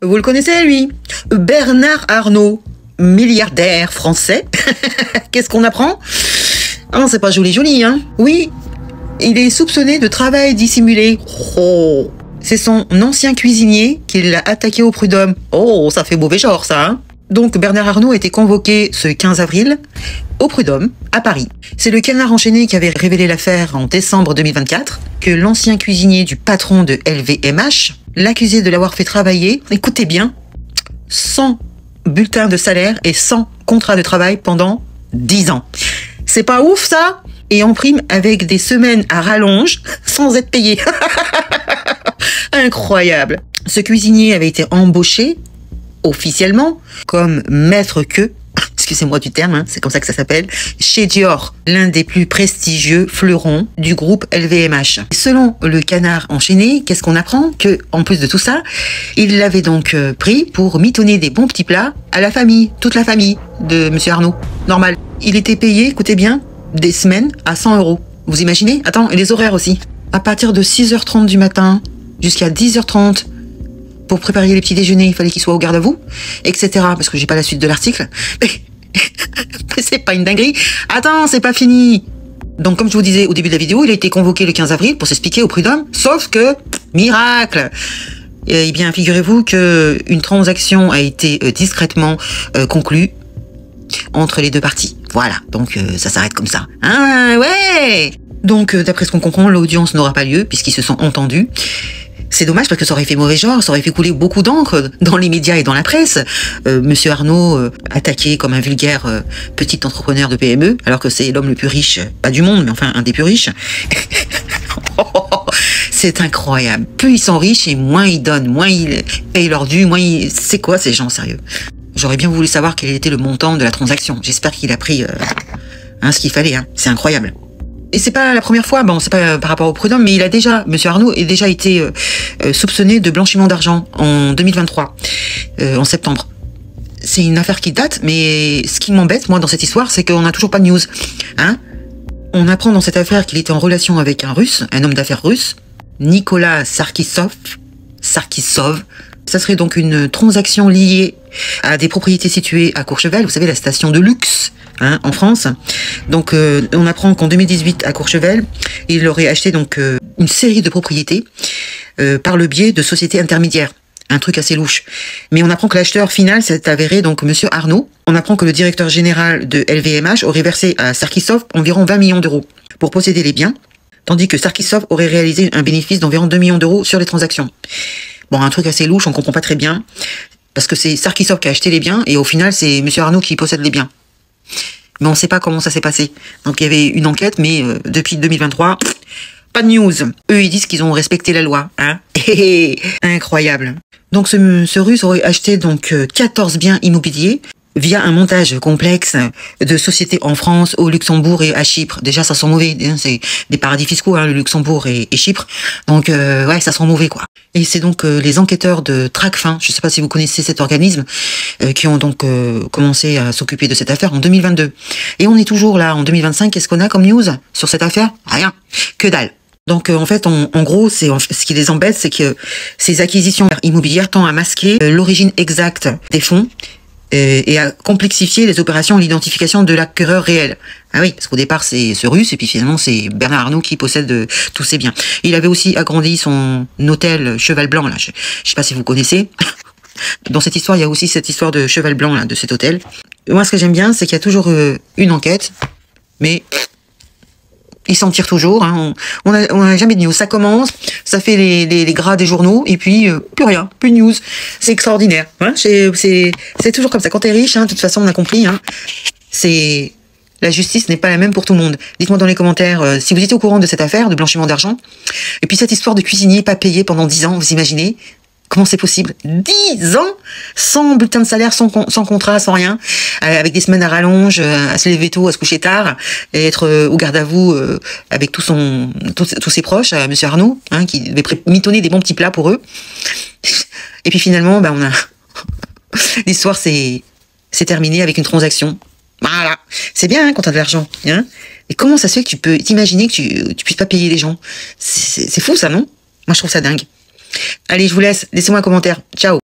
Vous le connaissez, lui? Bernard Arnault, milliardaire français. Qu'est-ce qu'on apprend? Ah non, c'est pas joli, hein? Oui, il est soupçonné de travail dissimulé. Oh, c'est son ancien cuisinier qui l'a attaqué au prud'homme. Oh, ça fait mauvais genre, ça, hein? Donc, Bernard Arnault a été convoqué ce 15 avril au prud'homme, à Paris. C'est le Canard enchaîné qui avait révélé l'affaire en décembre 2024, que l'ancien cuisinier du patron de LVMH l'accusait de l'avoir fait travailler, écoutez bien, sans bulletin de salaire et sans contrat de travail pendant 10 ans. C'est pas ouf, ça? Et en prime, avec des semaines à rallonge, sans être payé. Incroyable. Ce cuisinier avait été embauché officiellement comme maître queue, excusez-moi du terme, hein, c'est comme ça que ça s'appelle, chez Dior, l'un des plus prestigieux fleurons du groupe LVMH. Selon le Canard enchaîné, qu'est-ce qu'on apprend? Que, en plus de tout ça, il l'avait donc pris pour mitonner des bons petits plats à la famille, toute la famille de Monsieur Arnault. Normal. Il était payé, écoutez bien, des semaines à 100 €. Vous imaginez? Attends, et les horaires aussi. À partir de 6h30 du matin jusqu'à 10h30, pour préparer les petits déjeuners, il fallait qu'il soit au garde à vous, etc. Parce que j'ai pas la suite de l'article. Mais c'est pas une dinguerie. Attends, c'est pas fini. Donc, comme je vous disais au début de la vidéo, il a été convoqué le 15 avril pour s'expliquer au prud'homme. Sauf que, miracle! Eh bien, figurez-vous que une transaction a été discrètement conclue entre les deux parties. Voilà. Donc, ça s'arrête comme ça. Ah, ouais! Donc, d'après ce qu'on comprend, l'audience n'aura pas lieu puisqu'ils se sont entendus. C'est dommage parce que ça aurait fait mauvais genre, ça aurait fait couler beaucoup d'encre dans les médias et dans la presse. Monsieur Arnault attaqué comme un vulgaire petit entrepreneur de PME, alors que c'est l'homme le plus riche, pas du monde, mais enfin un des plus riches. C'est incroyable. Plus ils sont riches et moins ils donnent, moins ils payent leur dû, moins ils... C'est quoi ces gens sérieux? J'aurais bien voulu savoir quel était le montant de la transaction. J'espère qu'il a pris ce qu'il fallait. Hein. C'est incroyable. Et c'est pas la première fois, bon, c'est pas par rapport au prud'homme, mais il a déjà, Monsieur Arnault a déjà été soupçonné de blanchiment d'argent en 2023, en septembre. C'est une affaire qui date, mais ce qui m'embête, moi, dans cette histoire, c'est qu'on n'a toujours pas de news. Hein? On apprend dans cette affaire qu'il était en relation avec un Russe, un homme d'affaires russe, Nicolas Sarkissov. Ça serait donc une transaction liée à des propriétés situées à Courchevel, vous savez, la station de luxe, hein, en France. Donc, on apprend qu'en 2018, à Courchevel, il aurait acheté donc une série de propriétés par le biais de sociétés intermédiaires. Un truc assez louche. Mais on apprend que l'acheteur final s'est avéré donc Monsieur Arnault. On apprend que le directeur général de LVMH aurait versé à Sarkissov environ 20 millions d'euros pour posséder les biens, tandis que Sarkissov aurait réalisé un bénéfice d'environ 2 millions d'euros sur les transactions. Bon, un truc assez louche, on comprend pas très bien, parce que c'est Sarkissov qui a acheté les biens, et au final, c'est Monsieur Arnault qui possède les biens. Mais on sait pas comment ça s'est passé. Donc il y avait une enquête, mais depuis 2023, pas de news. Eux, ils disent qu'ils ont respecté la loi. Hein. Incroyable. Donc ce Russe aurait acheté donc 14 biens immobiliers, via un montage complexe de sociétés en France, au Luxembourg et à Chypre. Déjà, ça sent mauvais. C'est des paradis fiscaux, hein, le Luxembourg et Chypre. Donc, ouais, ça sent mauvais, quoi. Et c'est donc les enquêteurs de Tracfin, je ne sais pas si vous connaissez cet organisme, qui ont donc commencé à s'occuper de cette affaire en 2022. Et on est toujours là, en 2025. Qu'est-ce qu'on a comme news sur cette affaire? Rien. Que dalle. Donc en fait, en gros, ce qui les embête, c'est que ces acquisitions immobilières tendent à masquer l'origine exacte des fonds et à complexifier les opérations et l'identification de l'acquéreur réel. Ah oui, parce qu'au départ, c'est ce Russe, et puis finalement, c'est Bernard Arnault qui possède tous ces biens. Il avait aussi agrandi son hôtel Cheval Blanc, là. Je sais pas si vous connaissez. Dans cette histoire, il y a aussi cette histoire de Cheval Blanc, là, de cet hôtel. Moi, ce que j'aime bien, c'est qu'il y a toujours une enquête, mais ils s'en tirent toujours. Hein. On a jamais de news. Ça commence, ça fait les gras des journaux, et puis plus rien, plus de news. C'est extraordinaire. Hein. C'est toujours comme ça. Quand t'es riche, hein, de toute façon, on a compris. Hein, la justice n'est pas la même pour tout le monde. Dites-moi dans les commentaires si vous étiez au courant de cette affaire de blanchiment d'argent. Et puis cette histoire de cuisinier pas payé pendant 10 ans, vous imaginez? Comment c'est possible? 10 ans sans bulletin de salaire, sans contrat, sans rien, avec des semaines à rallonge, à se lever tôt, à se coucher tard, et être au garde à vous avec tous ses proches, Monsieur Arnault, hein, qui devait mitonner des bons petits plats pour eux. Et puis finalement, bah, l'histoire c'est terminé avec une transaction. Voilà, c'est bien hein, quand t'as de l'argent. Hein. Et comment ça se fait que tu peux t'imaginer que tu puisses pas payer les gens? C'est fou ça, non? Moi je trouve ça dingue. Allez, je vous laisse. Laissez-moi un commentaire. Ciao.